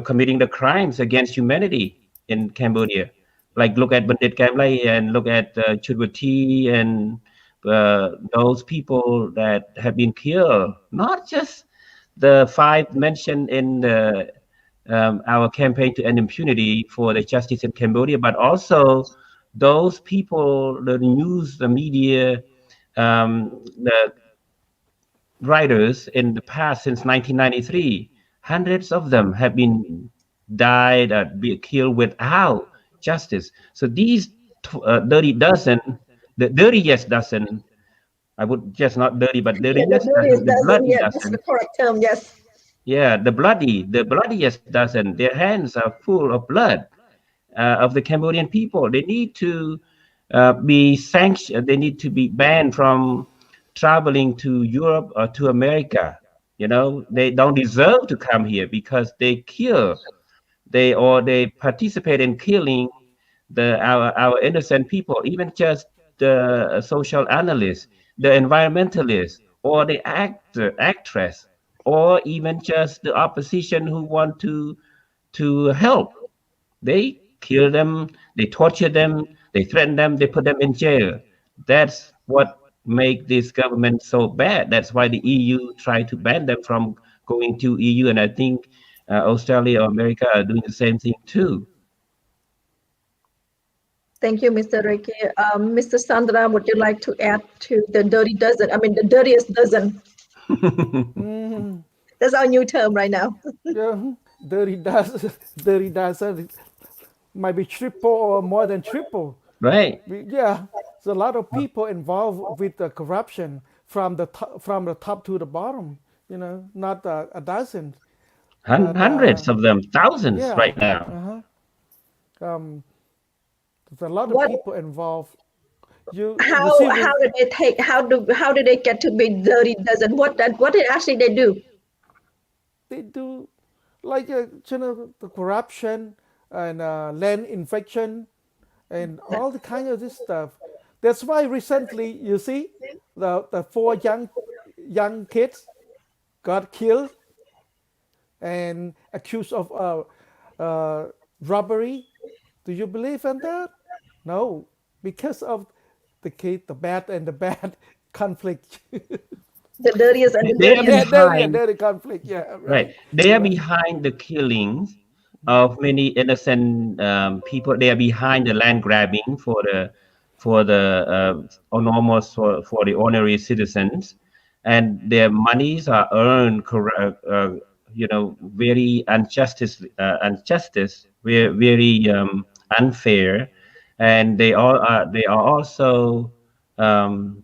committing the crimes against humanity in Cambodia. Like look at Bandit Kamlay and look at Chudwati and those people that have been killed. Not just the 5 mentioned in our campaign to end impunity for the justice in Cambodia, but also those people, the news, the media, the writers in the past since 1993, hundreds of them have been died or be killed without justice. So these dirty dozen, the dirtiest dozen, I would just not dirty, but dirtiest dozen, the bloody yeah, that's dozen. the correct term, yes. Yeah, the bloodiest dozen. Their hands are full of blood of the Cambodian people. They need to be sanctioned. They need to be banned from traveling to Europe or to America. They don't deserve to come here because they participate in killing our innocent people, even just the social analysts, the environmentalists, or the actress, or even just the opposition who want to help They kill them, they torture them, they threaten them, they put them in jail. That's what make this government so bad. That's why the EU try to ban them from going to EU, and I think Australia or America are doing the same thing too. Thank you, Mr. Reiki. Mr. Sandra, would you like to add to the dirty dozen? I mean, the dirtiest dozen. That's our new term right now. Yeah, dirty dozen, dirty dozen might be triple or more than triple. Right. Yeah, there's a lot of people involved with the corruption from the top to the bottom. You know, not a dozen, but Hundreds of them, thousands yeah, right now. um, there's a lot of What? people involved. You see, How did they take? How did they get to be dirty dozen? What did actually they do? they do like you know, the corruption and land infection and all the kind of this stuff. That's why recently you see the four young kids got killed and accused of robbery. Do you believe in that? No, because of the bad and the bad conflict. The dirtiest and the They are dirtiest. behind. Dirty conflict. Yeah, Right. right. They are Right. behind the killings of many innocent people. They are behind the land grabbing for the enormous for the ordinary citizens, and their monies are earned you know, very injustice, very unfair, and they are also um,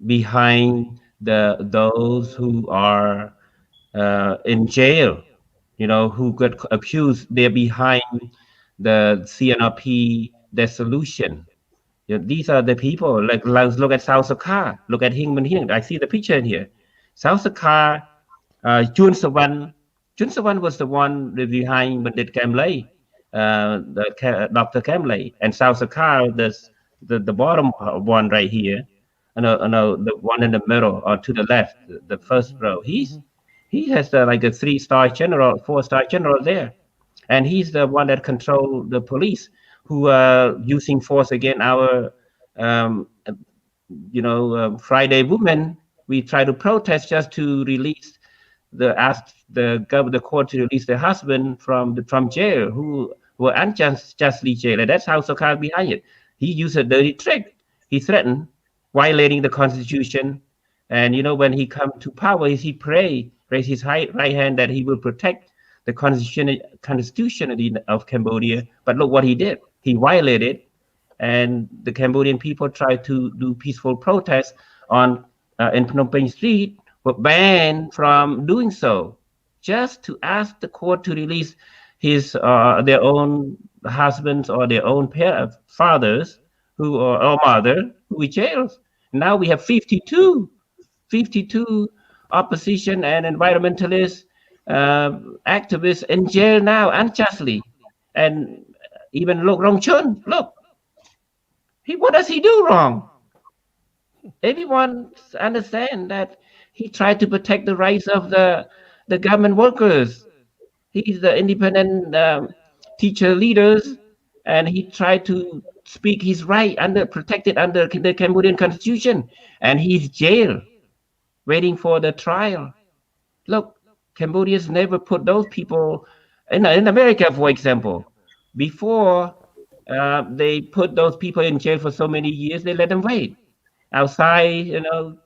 behind those who are in jail, you know, who got accused. They're behind the CNRP dissolution. You know, these are the people. Like, let's look at South Dakota. Look at Hingman Hing. I see the picture in here. South Dakota, Chun Sawan. Chun Sawan was the one behind Bandit Kamlay, Dr. Kamlay, and South Dakota, the bottom one right here. No, the one in the middle or to the left, the first row. He has like a 3-star general, 4-star general there, and he's the one that control the police who are using force against our, um, you know, Friday women. We try to protest just to release ask the court to release the husband from jail who were unjustly jailed. And that's how Sokal behind it. He used a dirty trick. He threatened violating the constitution, and you know, when he come to power, he raise his right hand that he will protect the constitutionality of Cambodia. But look what he did. He violated, and the Cambodian people tried to do peaceful protests on in Phnom Penh street, were banned from doing so, just to ask the court to release their own husbands or their own fathers or mother who were jailed. Now we have 52 opposition and environmentalist activists in jail now unjustly. And even look, Rong Chun, look, what does he do wrong? Everyone understand that he tried to protect the rights of the government workers. He's the independent teacher leaders, and he tried to speak his right protected under the Cambodian constitution, and he's jailed, waiting for the trial. Look, Cambodians never put those people in America, for example. Before they put those people in jail for so many years, they let them wait outside, you know,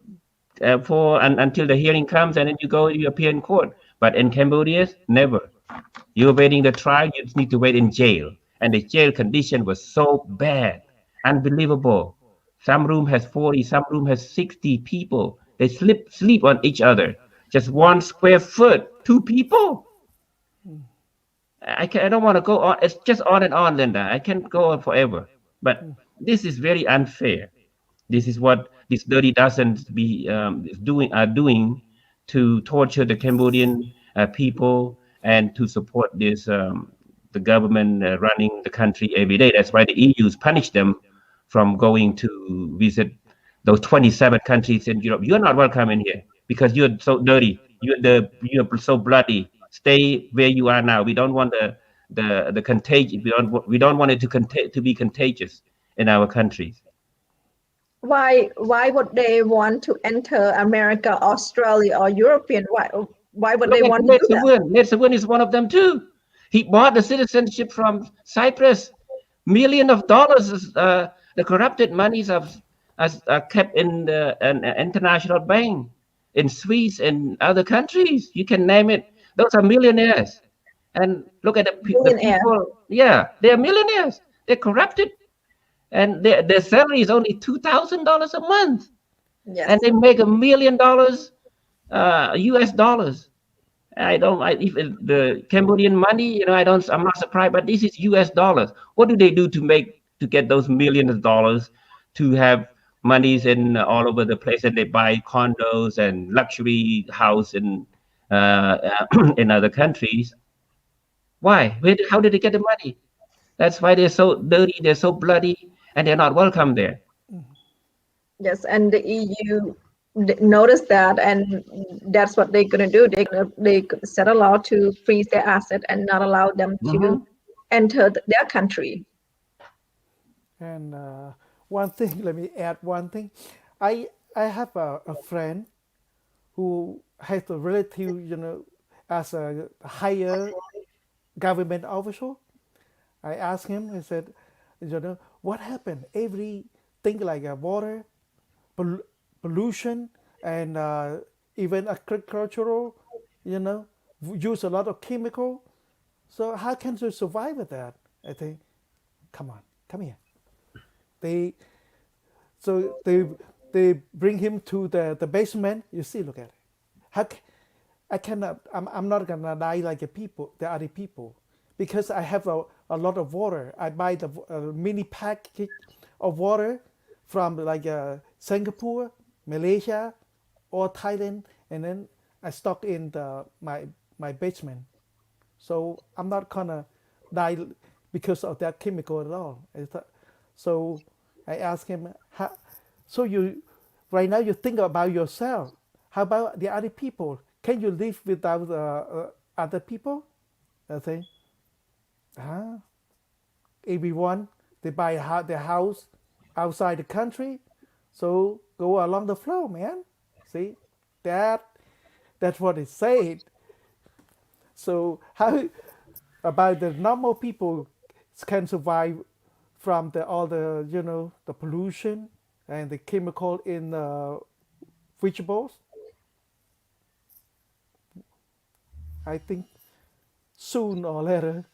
until the hearing comes, and then you appear in court. But in Cambodia, never. You're waiting the trial, you just need to wait in jail. And the jail condition was so bad, unbelievable. Some room has 40, some room has 60 people. They sleep on each other. Just 1 square foot, 2 people. I don't want to go on. It's just on and on, Linda. I can't go on forever. But this is very unfair. This is what these dirty dozens are doing to torture the Cambodian people and to support this the government running the country every day. That's why the EU's punished them from going to visit those 27 countries in Europe. You're not welcome in here because you're so dirty. You're so bloody. Stay where you are now. We don't want the contagion. We don't want it to be contagious in our countries. Why would they want to enter America, Australia, or European? Why would Look they at want to do that? Ned Sewin is one of them too. He bought the citizenship from Cyprus. Millions of dollars, the corrupted monies are kept in an international bank in Swiss and other countries. You can name it. Those are millionaires. And look at the Billionaire. people. Yeah, they're millionaires. They're corrupted, and their salary is only $2,000 a month, Yes. and they make $1 million US dollars. If the Cambodian money, I'm not surprised, but this is US dollars. What do they do to get those millions of dollars to have monies in all over the place, and they buy condos and luxury house in other countries? Why? How did they get the money? That's why they're so dirty, they're so bloody, and they're not welcome there. Yes, and the EU notice that, and that's what they're going to do. They set a law to freeze their asset and not allow them to enter their country. And one thing, let me add one thing. I have a friend who has a relative, as a higher government official. I asked him, I said, what happened? Everything like water, pollution, and even agricultural, use a lot of chemical. So how can you survive with that? I think, come on, come here. They bring him to the basement. You see, look at it. I cannot. I'm not gonna die like the other people, because I have a lot of water. I buy the mini package of water from like Singapore, Malaysia, or Thailand, and then I stock in my basement. So I'm not gonna die because of that chemical at all. So I asked him, so right now you think about yourself. How about the other people? Can you live without other people? I say, everyone, they buy their house outside the country, so go along the flow, man. See, that's what it said. So how about the normal people can survive from all the the pollution and the chemical in vegetables? I think soon or later,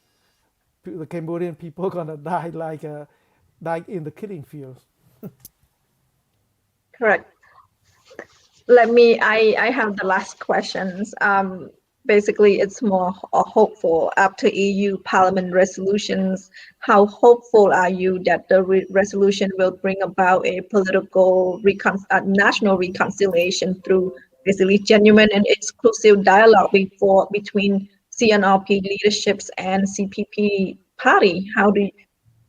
the Cambodian people are gonna die like in the killing fields. Correct. I have the last questions. Basically, it's more hopeful after EU Parliament resolutions. How hopeful are you that the resolution will bring about a political national reconciliation through basically genuine and exclusive dialogue between CNRP leaderships and CPP party?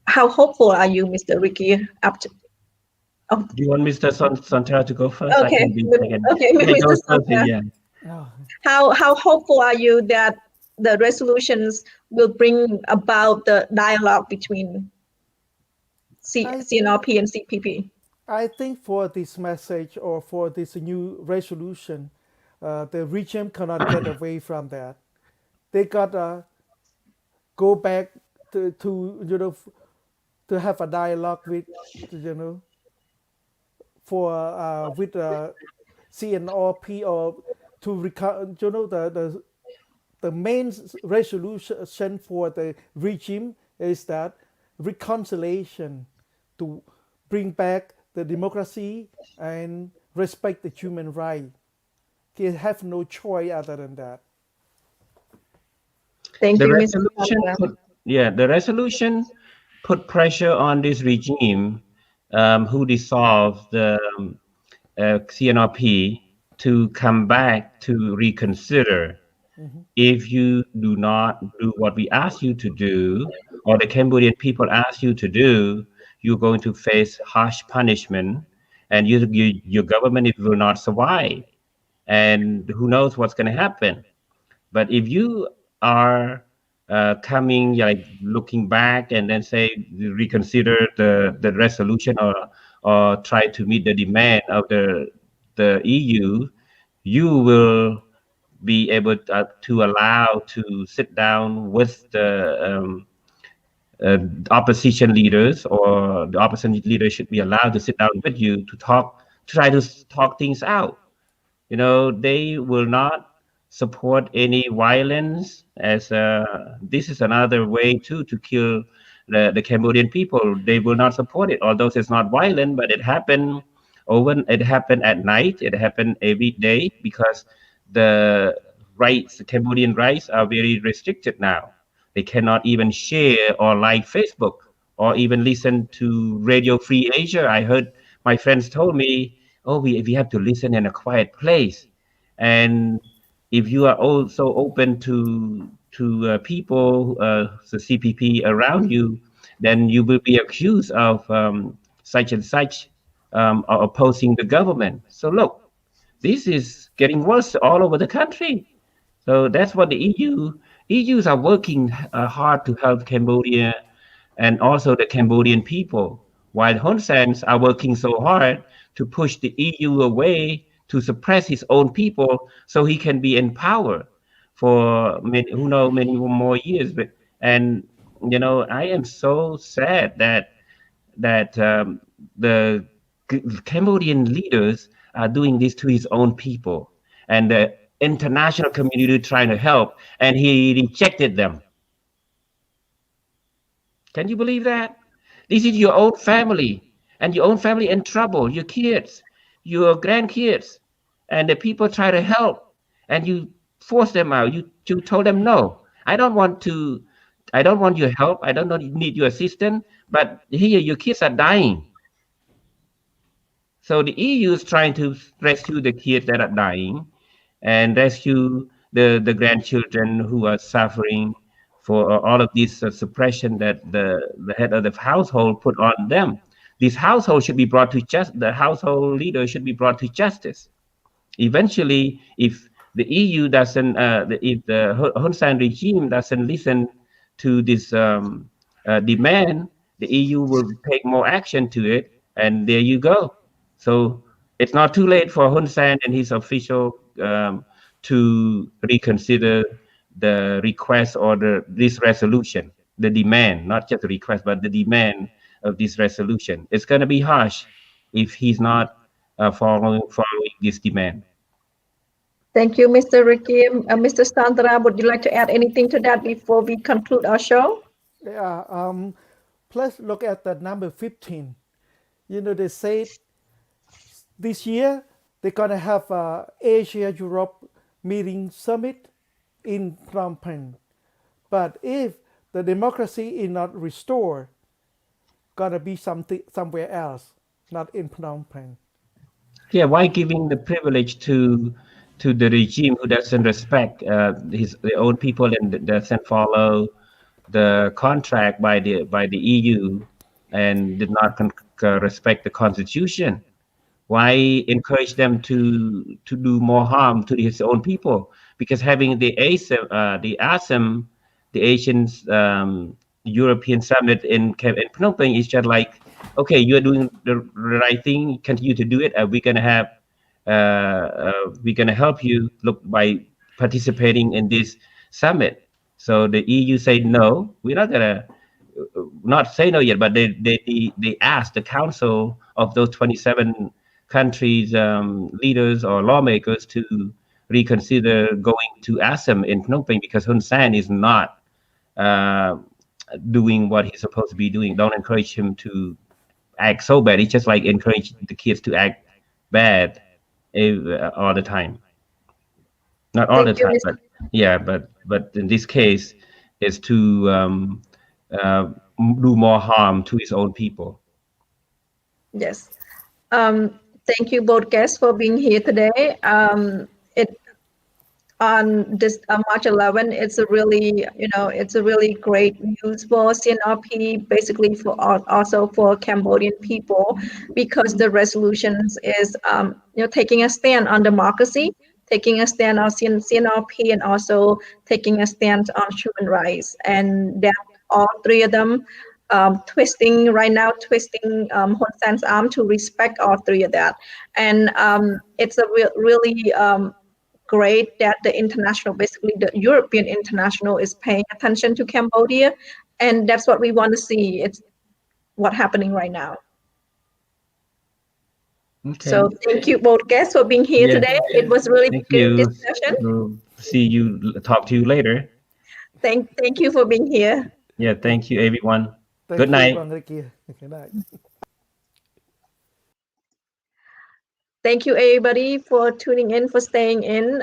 How hopeful are you, Mr. Ricky? Do you want Mr. Sonthara to go first? Okay, Mr. Sonthara. Yeah. Oh. How hopeful are you that the resolutions will bring about the dialogue between CNRP and CPP? I think for this message or for this new resolution, the regime cannot get away from that. They gotta go back to have a dialogue with with CNRP, or to the main resolution for the regime is that reconciliation, to bring back the democracy and respect the human right. They have no choice other than that. Thank The you, resolution Mr. the resolution put pressure on this regime, who dissolved the CNRP, to come back to reconsider. If you do not do what we ask you to do, or the Cambodian people ask you to do, you're going to face harsh punishment, and your government will not survive. And who knows what's going to happen. But if you are coming, like looking back and then say reconsider the resolution, or try to meet the demand of the EU, you will be able to allow to sit down with the opposition leaders, or the opposition leaders should be allowed to sit down with you to talk, try to talk things out. They will not support any violence, as this is another way too to kill the Cambodian people. They will not support it, although it's not violent, but it happened at night, it happened every day, because the Cambodian rights are very restricted now. They cannot even share or like Facebook, or even listen to Radio Free Asia. I heard my friends told me, oh, we have to listen in a quiet place. And if you are also open to people, the CPP around you, then you will be accused of such and such, opposing the government. So look, this is getting worse all over the country. So that's what the EUs are working hard to help Cambodia and also the Cambodian people, while Hun Sen's are working so hard to push the EU away, to suppress his own people, so he can be in power for many, who know, many more years. And I am so sad that the Cambodian leaders are doing this to his own people, and the international community trying to help, and he rejected them. Can you believe that? This is your own family, and your own family in trouble, your kids, your grandkids, and the people try to help, and you force them out. You told them no. I don't want your help. I don't need your assistance. But here, your kids are dying. So the EU is trying to rescue the kids that are dying, and rescue the grandchildren who are suffering for all of this suppression that the head of the household put on them. This household should be brought to the household leader should be brought to justice. Eventually, if the EU doesn't, if the Hun Sen regime doesn't listen to this demand, the EU will take more action to it, and there you go. So it's not too late for Hun Sen and his official to reconsider the request, or this resolution, the demand, not just the request, but the demand of this resolution. It's going to be harsh if he's not following this demand. Thank you, Mr. Ricky. Mr. Sonthara, would you like to add anything to that before we conclude our show? Yeah. Let's look at the number 15. They said this year they're gonna have Asia-Europe meeting summit in Phnom Penh. But if the democracy is not restored, gonna be something somewhere else, not in Phnom Penh. Yeah, why giving the privilege to the regime who doesn't respect their own people, and doesn't follow the contract by the EU, and did not respect the constitution? Why encourage them to do more harm to his own people? Because having the ASEM, the Asian European Summit in Phnom Penh, is just like, okay, you're doing the right thing, continue to do it. We're gonna help you by participating in this summit. So the EU said no, we're not gonna not say no yet, but they asked the council of those 27 countries, leaders or lawmakers, to reconsider going to ASEM in Phnom Penh, because Hun Sen is not doing what he's supposed to be doing. Don't encourage him to act so bad. It's just like encourage the kids to act bad all the time. Not all the time, but yeah, but in this case, is to do more harm to his own people. Yes. Thank you both guests for being here today. On this March 11, it's a really great news for CNRP, basically also for Cambodian people, because the resolutions is taking a stand on democracy, taking a stand on CNRP, and also taking a stand on human rights. And that all three of them twisting Hun Sen's arm to respect all three of that. And it's a really great that the international, basically the European international, is paying attention to Cambodia, and that's what we want to see. It's what's happening right now. Okay. So thank you both guests for being here Yeah. today. It was really Thank good you. discussion. See you. Talk to you later. Thank you for being here. Yeah. Thank you, everyone. Good Thank you, night. Bang Ricky. Good night. Thank you, everybody, for tuning in, for staying in.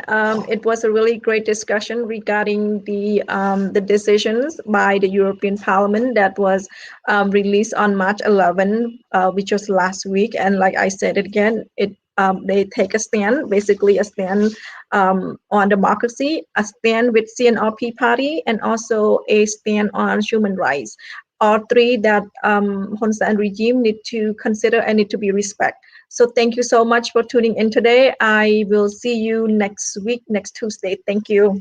It was a really great discussion regarding the decisions by the European Parliament that was released on March 11, which was last week. And like I said it again, they take a stand, basically a stand on democracy, a stand with CNRP party, and also a stand on human rights. All three that Hun Sen regime need to consider and need to be respected. So thank you so much for tuning in today. I will see you next week, next Tuesday. Thank you.